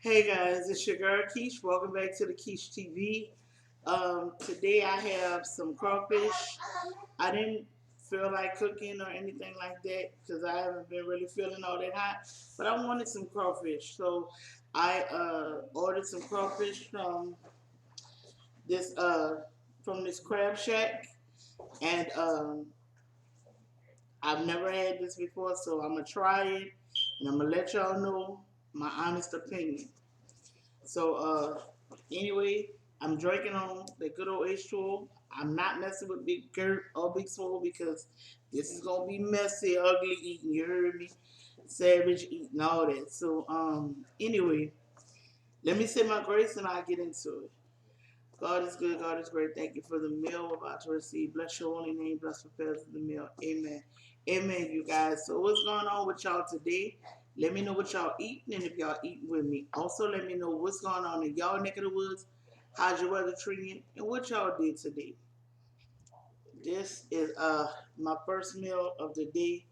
Hey guys, it's your girl Keish. Welcome back to the Keish TV. Today I have some crawfish. I didn't feel like cooking or anything like that because I haven't been really feeling all that hot. But I wanted some crawfish, so I ordered some crawfish this uh, from this crab shack, and I've never had this before, so I'm gonna try it, and I'm gonna let y'all know my honest opinion. So anyway, I'm drinking on the good old H2O. I'm not messing with Big Gert or Big Swole because this is gonna be messy, ugly eating. You heard me? Savage eating all that. So anyway, let me say my grace and I'll get into it. God is good, God is great. Thank you for the meal we're about to receive. Bless your holy name, bless the prayers of the meal. Amen. Amen, you guys. So what's going on with y'all today? Let me know what y'all eating and if y'all eating with me. Also, let me know what's going on in y'all neck of the woods. How's your weather treating and what y'all did today. This is my first meal of the day.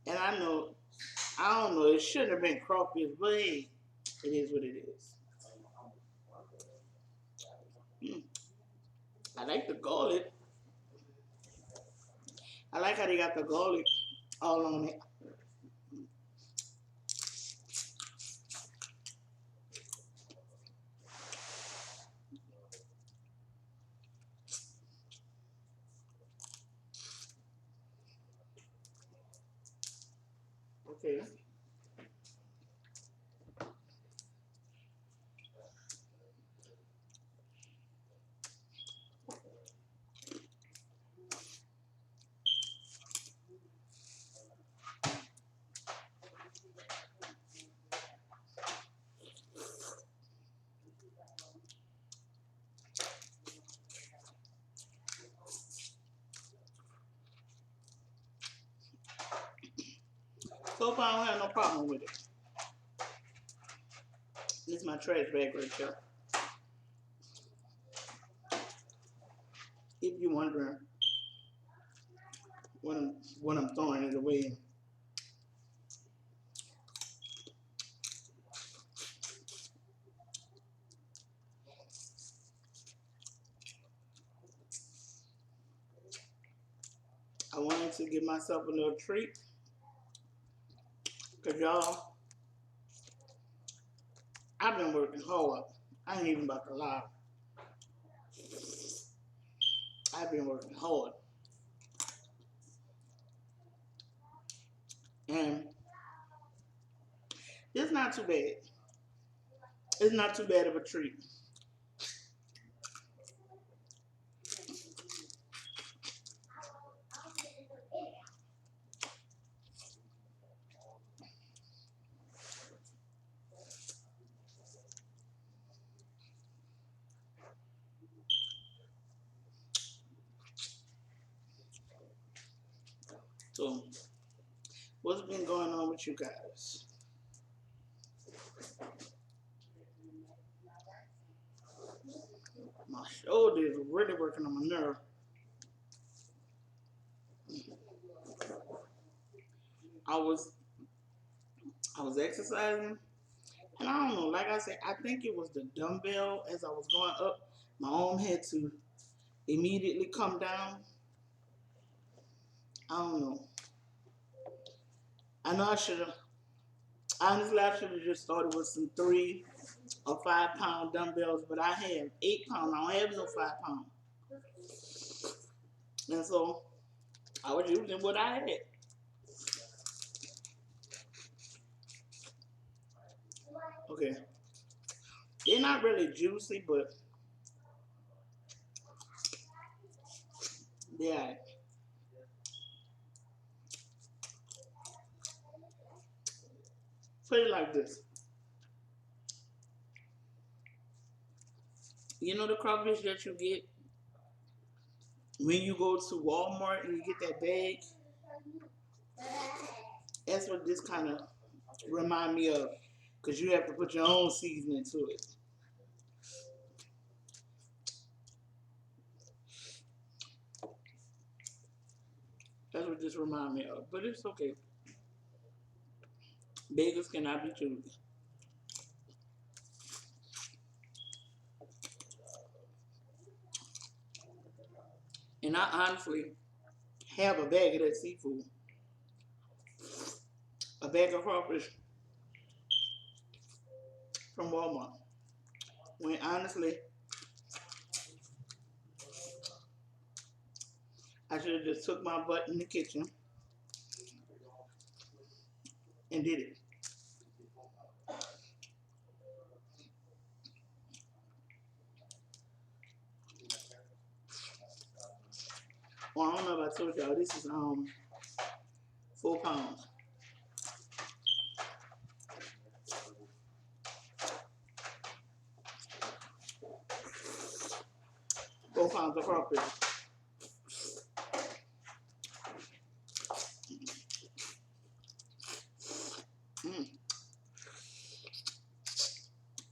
And I don't know, it shouldn't have been crawfish, but hey, it is what it is. Mm, I like the garlic. I like how they got the garlic all on it. Okay. So far, I don't have no problem with it. This is my trash bag right here. If you're wondering what I'm throwing it away in. I wanted to give myself a little treat because y'all, I've been working hard. I ain't even about to lie. I've been working hard. And it's not too bad. It's not too bad of a treat. So, what's been going on with you guys? My shoulder is really working on my nerve. I was I was exercising, and I don't know. Like I said, I think it was the dumbbell as I was going up. My arm had to immediately come down. I don't know. I know I should have. Honestly, I should have just started with some 3 or 5 pound dumbbells, but I have 8 pound. I don't have no 5 pound, and so I was using what I had. Okay, they're not really juicy, but yeah. Put it like this. You know the crawfish that you get when you go to Walmart and you get that bag. That's what this kind of remind me of, because you have to put your own seasoning to it. That's what this remind me of. But it's okay. Beggars cannot be choosers. And I honestly have a bag of that seafood, a bag of crawfish from Walmart. When honestly, I should have just took my butt in the kitchen and did it. Well, I don't know if I told y'all, this is 4 pounds. 4 pounds of crawfish. Mm.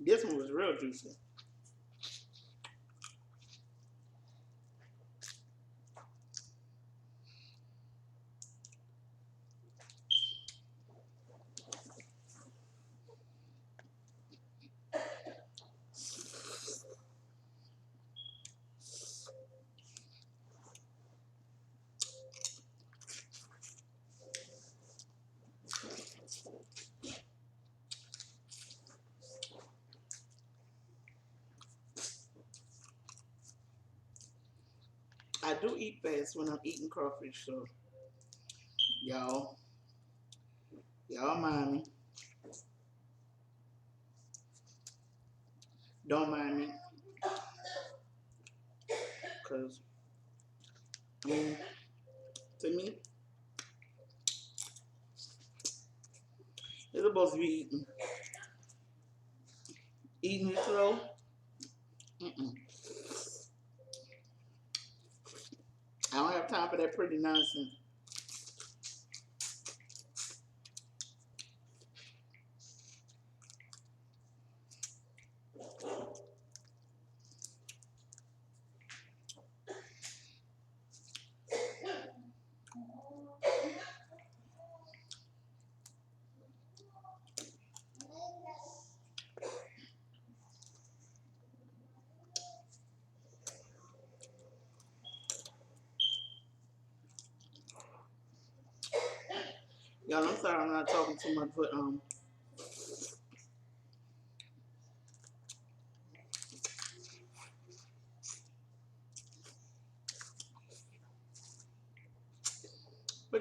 This one was real juicy. I do eat fast when I'm eating crawfish, so y'all, y'all mind me. Don't mind me, cause I mean, to me, it's supposed to be eating it slow. Mm-mm. I don't have time for that pretty nonsense. Y'all, I'm sorry I'm not talking too much, but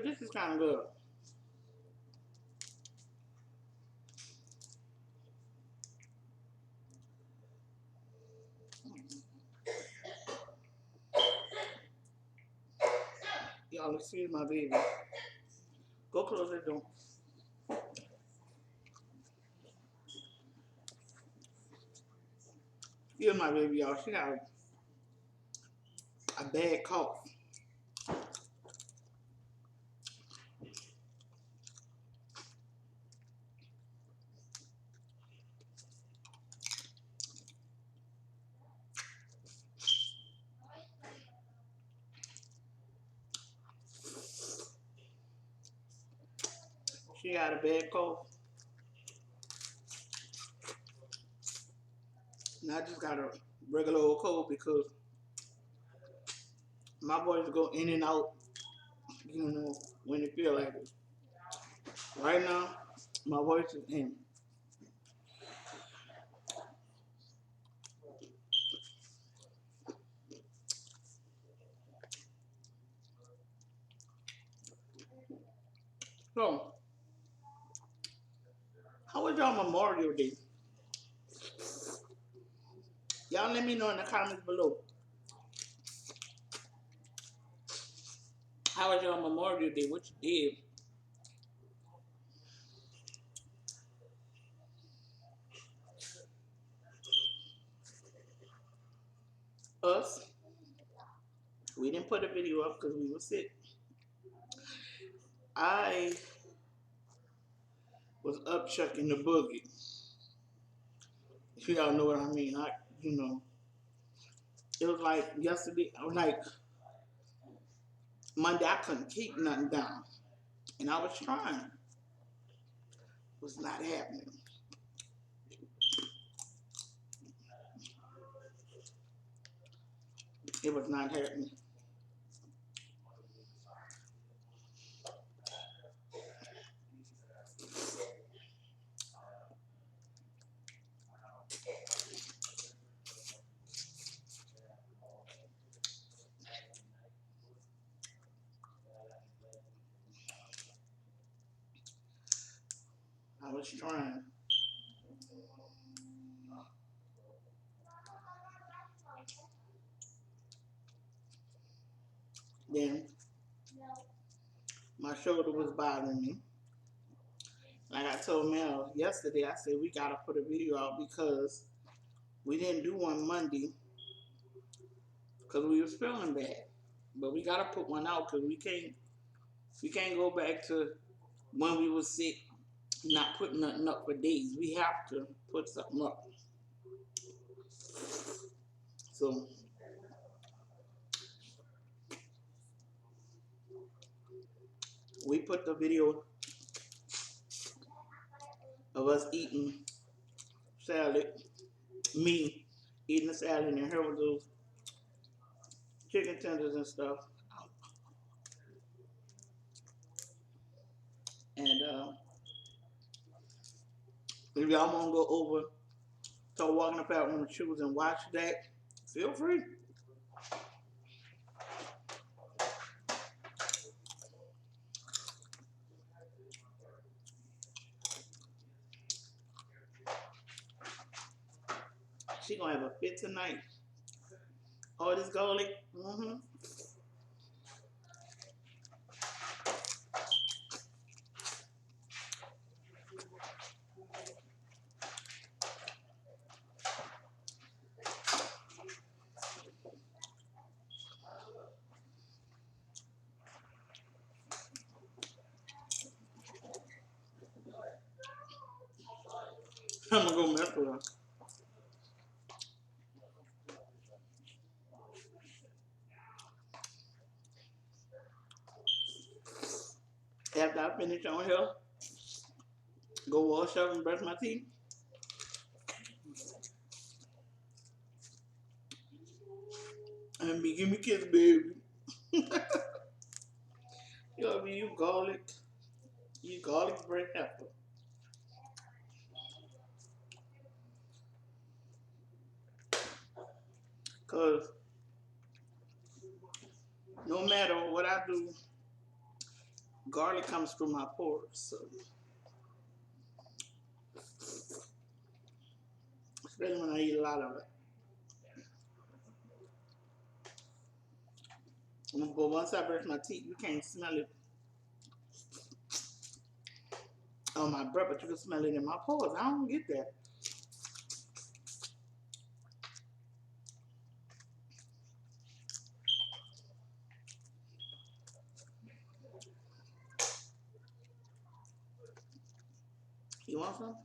this is kind of good. Y'all, excuse my baby. Go close the door. Excuse my baby, y'all. She got a bad cough. She got a bad cough. And I just got a regular old cold because my voice go in and out, you know, when it feel like it. Right now, my voice is in. So, how was y'all Memorial Day? Y'all let me know in the comments below. How was y'all Memorial Day? What you did? Us, we didn't put a video up because we were sick. I was up chucking the boogie. If y'all know what I mean. You know, it was like yesterday, I was like, Monday, I couldn't keep nothing down. And I was trying. It was not happening. It was not happening. was trying. Then my shoulder was bothering me. Like I told Mel yesterday, I said we gotta put a video out because we didn't do one Monday because we was feeling bad. But we gotta put one out because we can't go back to when we was sick, not putting nothing up for days. We have to put something up. So we put the video of us eating salad, me eating the salad and her with those chicken tenders and stuff. And if y'all want to go over, start walking up out on the shoes and watch that, feel free. She gonna have a fit tonight. All this garlic. I'm gonna go mess with her. After I finish on here, go wash up and brush my teeth. And be give me kiss, baby. You garlic bread apple. Cause no matter what I do, garlic comes through my pores. So especially when I eat a lot of it. But once I brush my teeth, you can't smell it on my breath, but you can smell it in my pores. I don't get that. You want some?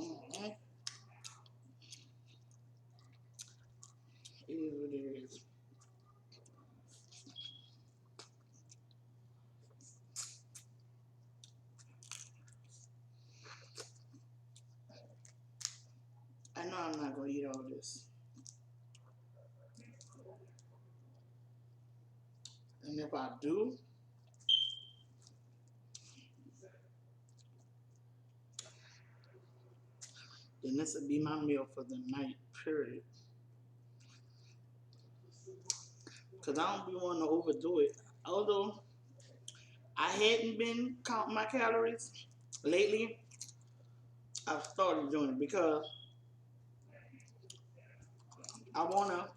Mm-hmm. It is what it is. I know I'm not gonna eat all this. And if I do, then this will be my meal for the night, period. Because I don't be wanting to overdo it. Although I hadn't been counting my calories lately, I've started doing it because I wanna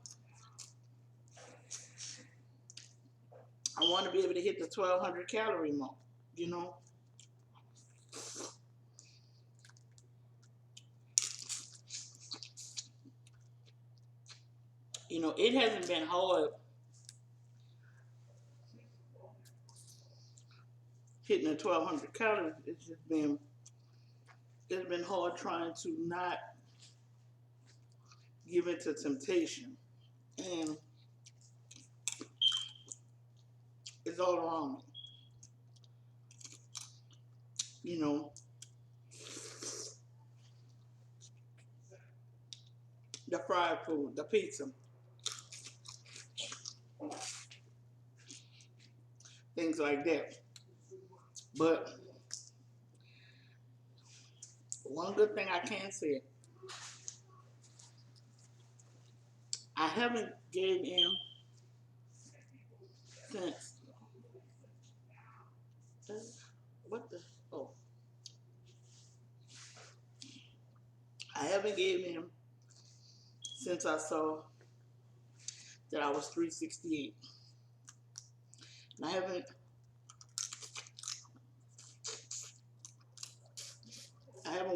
be able to hit the 1,200 calorie mark, you know? You know, it hasn't been hard hitting the 1,200 calories. It's been hard trying to not give in to temptation. And it's all around me. You know, the fried food, the pizza, things like that. But one good thing I can say, I haven't gave him since what the oh I haven't gave him since I saw that I was 368. And I haven't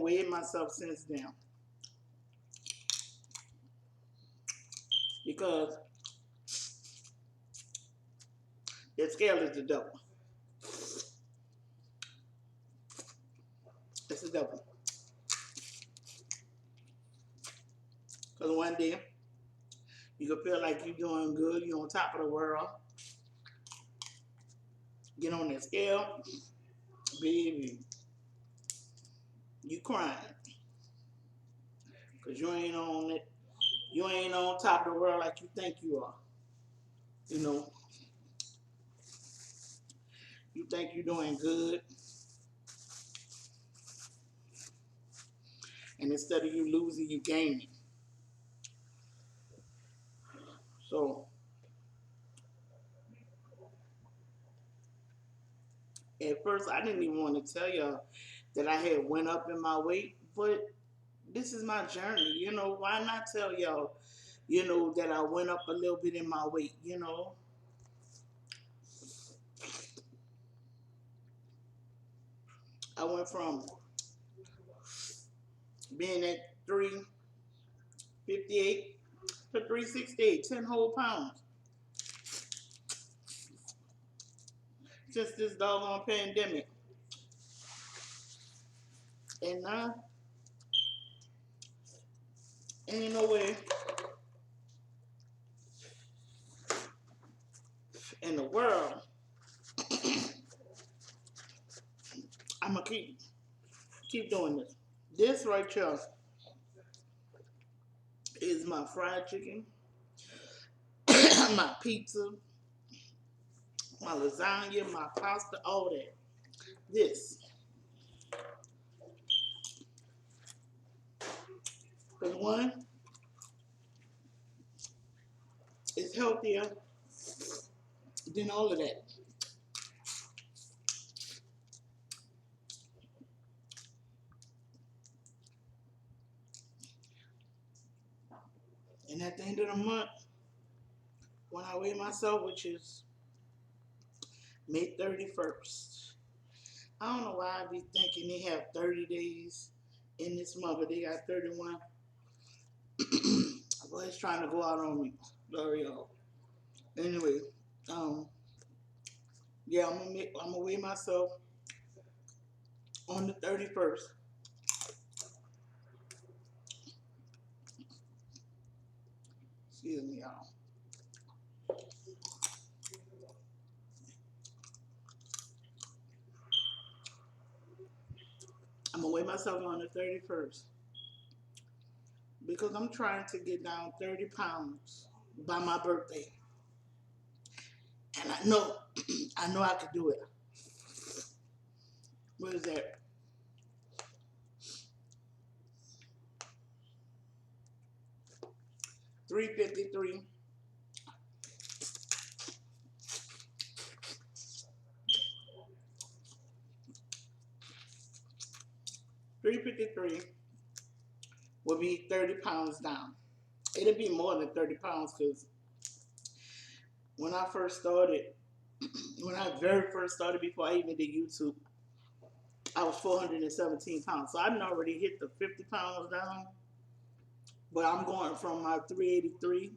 weighed myself since then because the scale is the devil. It's the devil. Because one day you can feel like you're doing good, you're on top of the world. Get on that scale, baby, you crying. Because you ain't on it. You ain't on top of the world like you think you are. You know, you think you're doing good. And instead of you losing, you gaining. So, at first, I didn't even want to tell y'all that I had went up in my weight. But this is my journey. You know, why not tell y'all, you know, that I went up a little bit in my weight, you know. I went from being at 358 to 368, 10 whole pounds. Since this doggone pandemic. And now, ain't no way in the world I'm gonna keep doing this. This right here is my fried chicken, my pizza, my lasagna, my pasta, all that. This. Because one, it's healthier than all of that. And at the end of the month, when I weigh myself, which is May 31st, I don't know why I be thinking they have 30 days in this month, but they got 31. Boy, it's trying to go out on me. Sorry, y'all. Anyway, yeah, I'm gonna weigh myself on the 31st. Excuse me, y'all. I'm gonna weigh myself on the 31st because I'm trying to get down 30 pounds by my birthday. And I know, I know I could do it. What is that? 353. 353 will be 30 pounds down. It'll be more than 30 pounds because when I first started, when I very first started before I even did YouTube, I was 417 pounds. So I didn't already hit the 50 pounds down. But I'm going from my 383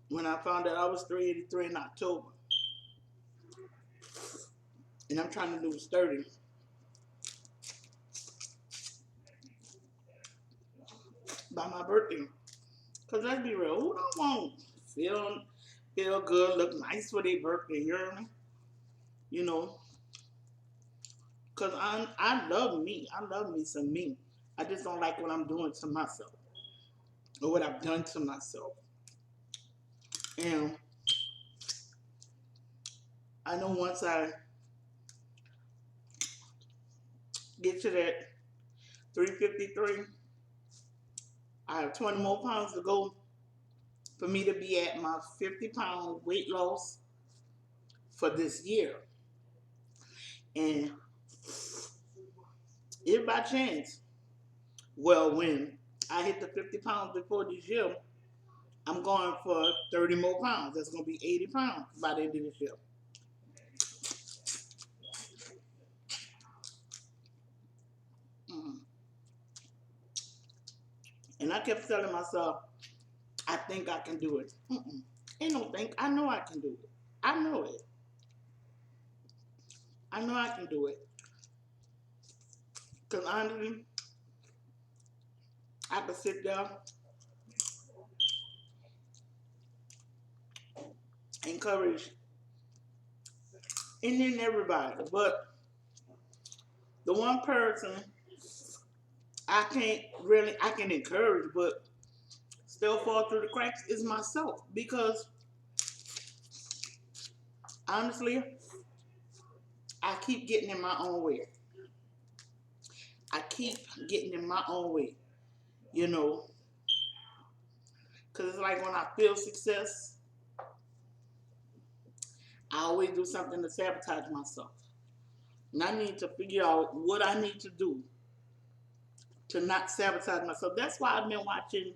when I found out I was 383 in October. And I'm trying to lose 30. By my birthday. Because let's be real, who don't want feel good, look nice for their birthday, you hear me? You know, because I love me. I love me some me. I just don't like what I'm doing to myself or what I've done to myself. And I know once I get to that 353, I have 20 more pounds to go for me to be at my 50-pound weight loss for this year. And if by chance, well, when I hit the 50 pounds before this year, I'm going for 30 more pounds. That's going to be 80 pounds by the end of this year. Mm. And I kept telling myself, I think I can do it. Mm-mm. Ain't no think. I know I can do it. I know it. I know I can do it. Because honestly, I could sit there, encourage any and everybody. But the one person I can't really, I can encourage, but still fall through the cracks is myself. Because honestly, I keep getting in my own way. I keep getting in my own way, you know. Because it's like when I feel success, I always do something to sabotage myself. And I need to figure out what I need to do to not sabotage myself. That's why I've been watching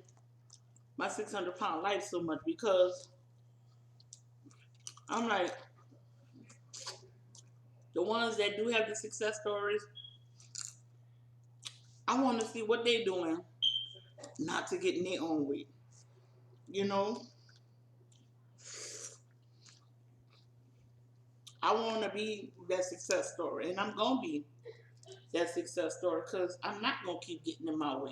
my 600-pound life so much, because I'm like, the ones that do have the success stories, I want to see what they're doing not to get in their own way. You know, I want to be that success story, and I'm going to be that success story because I'm not going to keep getting in my way.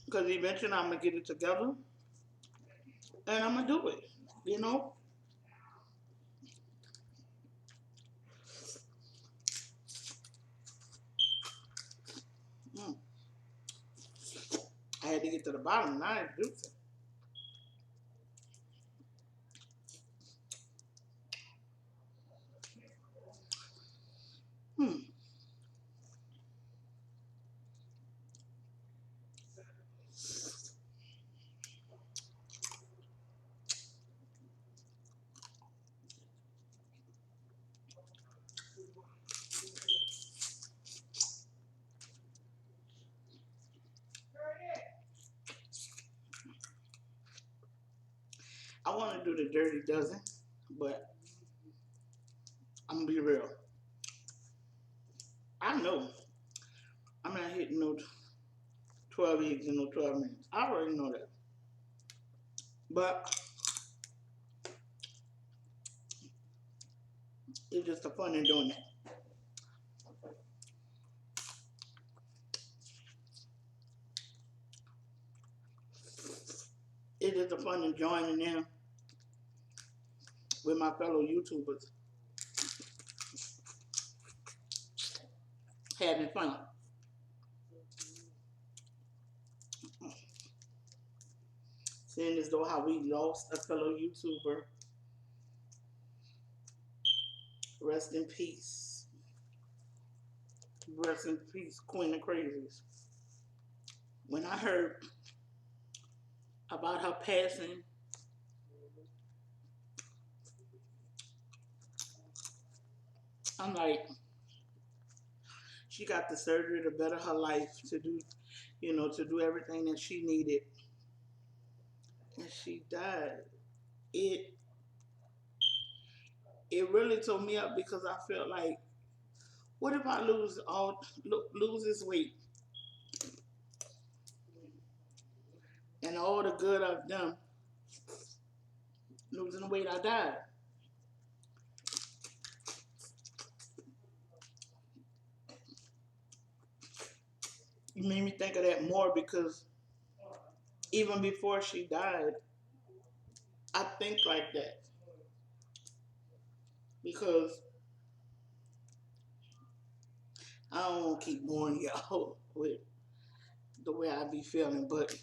Because eventually I'm going to get it together and I'm going to do it, you know? Mm. I had to get to the bottom and I introduced it. Hmm. I want to do the dirty dozen, but I'm going to be real. I know I'm not hitting no 12 eggs in no 12 minutes. I already know that. But it's just the fun in doing that. It's just the fun in joining in with my fellow YouTubers, having fun. Seeing as though how we lost a fellow YouTuber. Rest in peace. Rest in peace, Queen of Crazies. When I heard about her passing, I'm like, she got the surgery to better her life, to do, you know, to do everything that she needed. And she died. It it really tore me up because I felt like, what if I lose this weight and all the good I've done, losing the weight I died. It made me think of that more because even before she died, I think like that because I don't want to keep boring y'all with the way I be feeling, but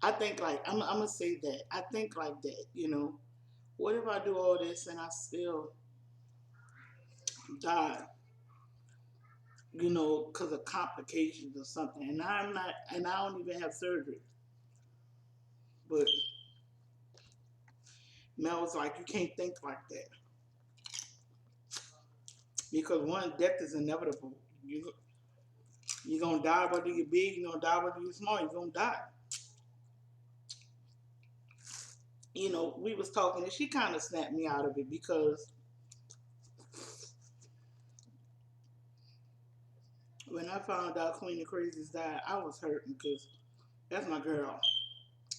I think like I'm gonna say that I think like that, you know. What if I do all this and I still die? You know, because of complications or something. And I'm not, and I don't even have surgery. But Mel was like, you can't think like that because one, death is inevitable. You're gonna die whether you're big. You're gonna die whether you're small. You're gonna die. You know, we was talking and she kind of snapped me out of it because when I found out Queen of Crazies died, I was hurting because that's my girl.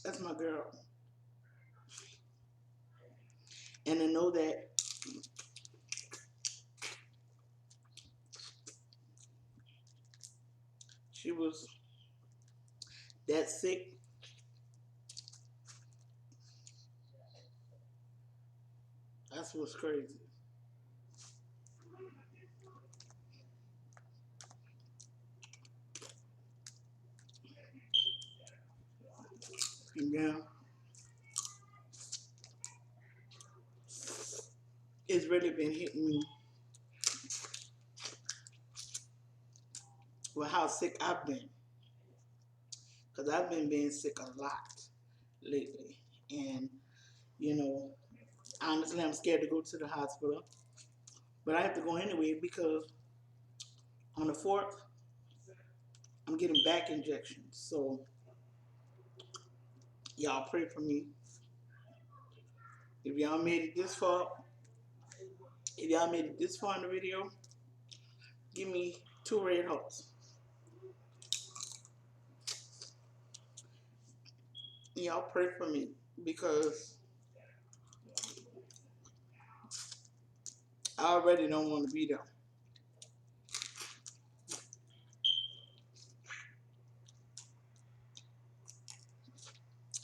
That's my girl. And to know that she was that sick, that's what's crazy. Yeah, it's really been hitting me with how sick I've been because I've been being sick a lot lately. And, you know, honestly, I'm scared to go to the hospital, but I have to go anyway because on the 4th, I'm getting back injections. So, y'all pray for me. If y'all made it this far, if y'all made it this far in the video, give me 2 red hearts. Y'all pray for me because I already don't want to be there.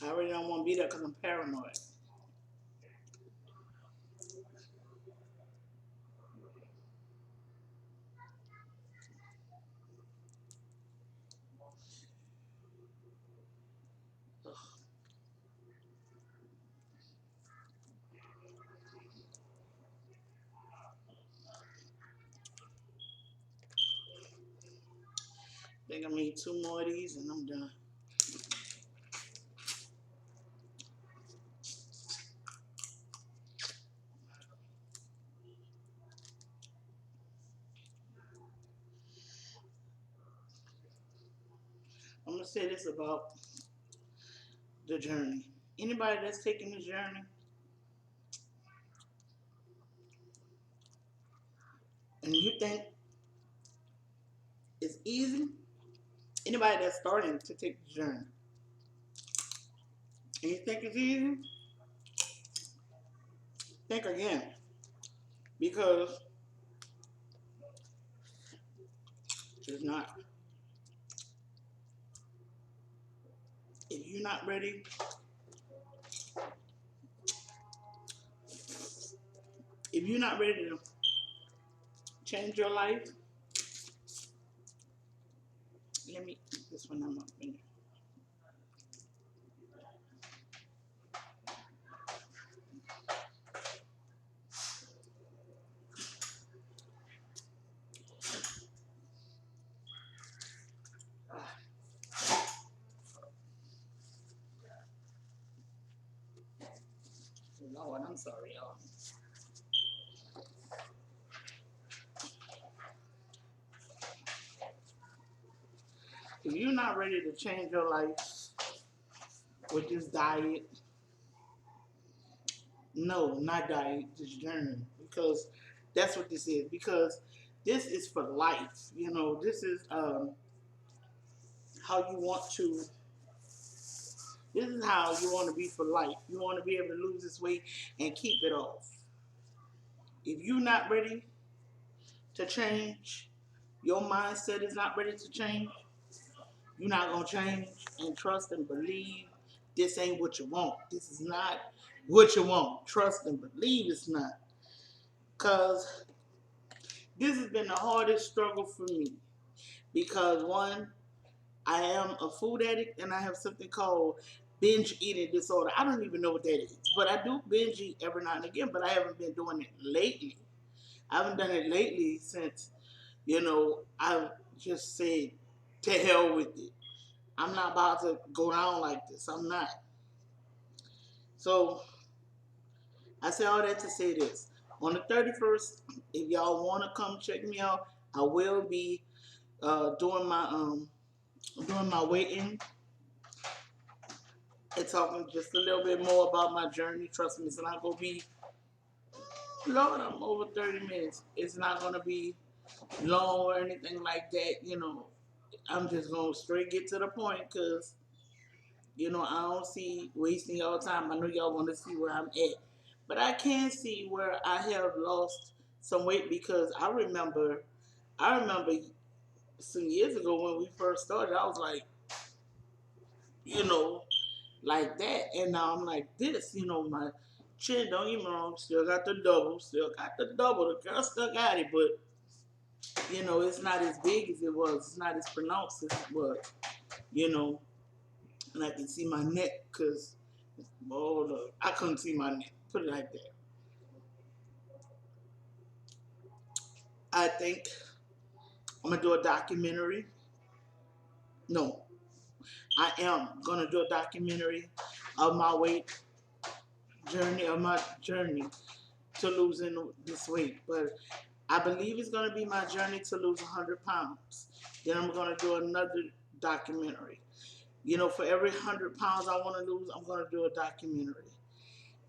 I already don't want to be there because I'm paranoid. I think I made 2 more of these and I'm done. I'm going to say this about the journey. Anybody that's taking this journey and you think it's easy, anybody that's starting to take the journey and you think it's easy, think again because it's not. If you're not ready, if you're not ready to change your life, let me eat this one. I'm up in Lord, I'm sorry, y'all. If you're not ready to change your life with this diet, no, not diet, this journey, because that's what this is. Because this is for life. You know, this is how you want to. This is how you want to be for life. You want to be able to lose this weight and keep it off. If you're not ready to change, your mindset is not ready to change, you're not going to change and trust and believe this ain't what you want. This is not what you want. Trust and believe it's not. Because this has been the hardest struggle for me. Because one, I am a food addict and I have something called binge eating disorder. I don't even know what that is, but I do binge eat every now and again. But I haven't been doing it lately. I haven't done it lately since I've just said to hell with it. I'm not about to go down like this. I'm not. So I say all that to say this. On the 31st, if y'all want to come check me out, I will be doing my weighting and talking just a little bit more about my journey. Trust me, it's not gonna be Lord, I'm over 30 minutes. It's not gonna be long or anything like that. I'm just gonna straight get to the point because I don't see wasting y'all time. I know y'all want to see where I'm at, but I can see where I have lost some weight because I remember some years ago when we first started, I was you know, like that, and now I'm like this. My chin, don't get me wrong, still got the double, The girl still got it, but it's not as big as it was. It's not as pronounced as it was. You know, and I can see my neck because, oh, look, I couldn't see my neck. Put it like that. I think I'm gonna do a documentary. No, I am gonna do a documentary of my journey to losing this weight. But I believe it's gonna be my journey to lose 100 pounds. Then I'm gonna do another documentary. For every 100 pounds I want to lose, I'm gonna do a documentary.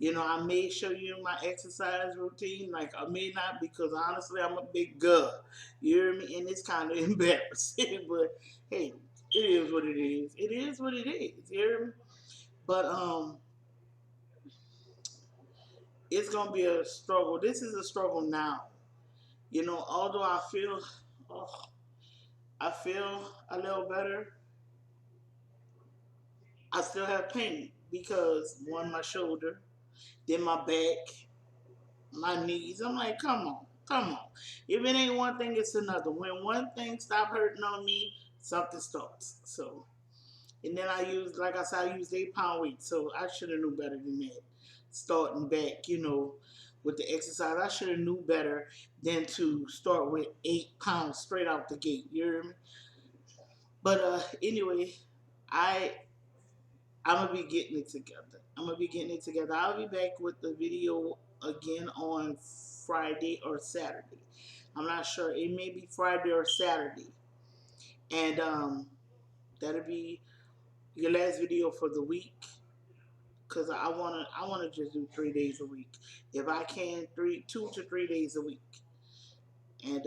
I may show you my exercise routine, like I may not, because honestly, I'm a big girl. You hear me? And it's kind of embarrassing, but hey, it is what it is. It is what it is. You hear me? But it's gonna be a struggle. This is a struggle now. Although oh, I feel a little better, I still have pain because one, my shoulder, then my back, my knees. I'm like, come on, come on. If it ain't one thing, it's another. When one thing stop hurting on me, something starts. So, and then like I said, I use 8-pound weight. So I should have knew better than that. Starting back, with the exercise, I should have knew better than to start with 8 pounds straight out the gate. You hear me? But anyway, I I'm gonna be getting it together. I'm gonna be getting it together. I'll be back with the video again on Friday or Saturday. I'm not sure. It may be Friday or Saturday, and that'll be your last video for the week. Cause I wanna just do 3 days a week. If I can, 2 to 3 days a week. And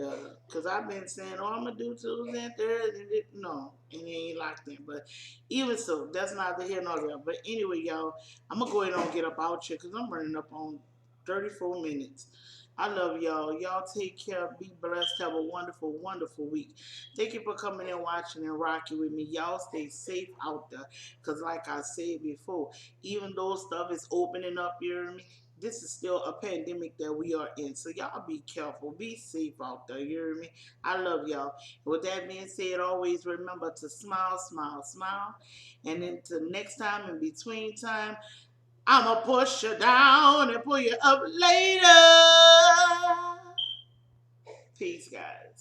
cause I've been saying, oh, I'm gonna do Tuesday and Thursday. No, and it ain't locked in. But even so, that's neither here nor there. But anyway, y'all, I'm gonna go ahead and get up out here because I'm running up on 34 minutes. I love y'all. Y'all take care. Be blessed. Have a wonderful, wonderful week. Thank you for coming and watching and rocking with me. Y'all stay safe out there. Because like I said before, even though stuff is opening up, you hear me? This is still a pandemic that we are in. So y'all be careful. Be safe out there. You hear me? I love y'all. With that being said, always remember to smile, smile, smile. And until next time, in between time, I'ma push you down and pull you up later. Peace, guys.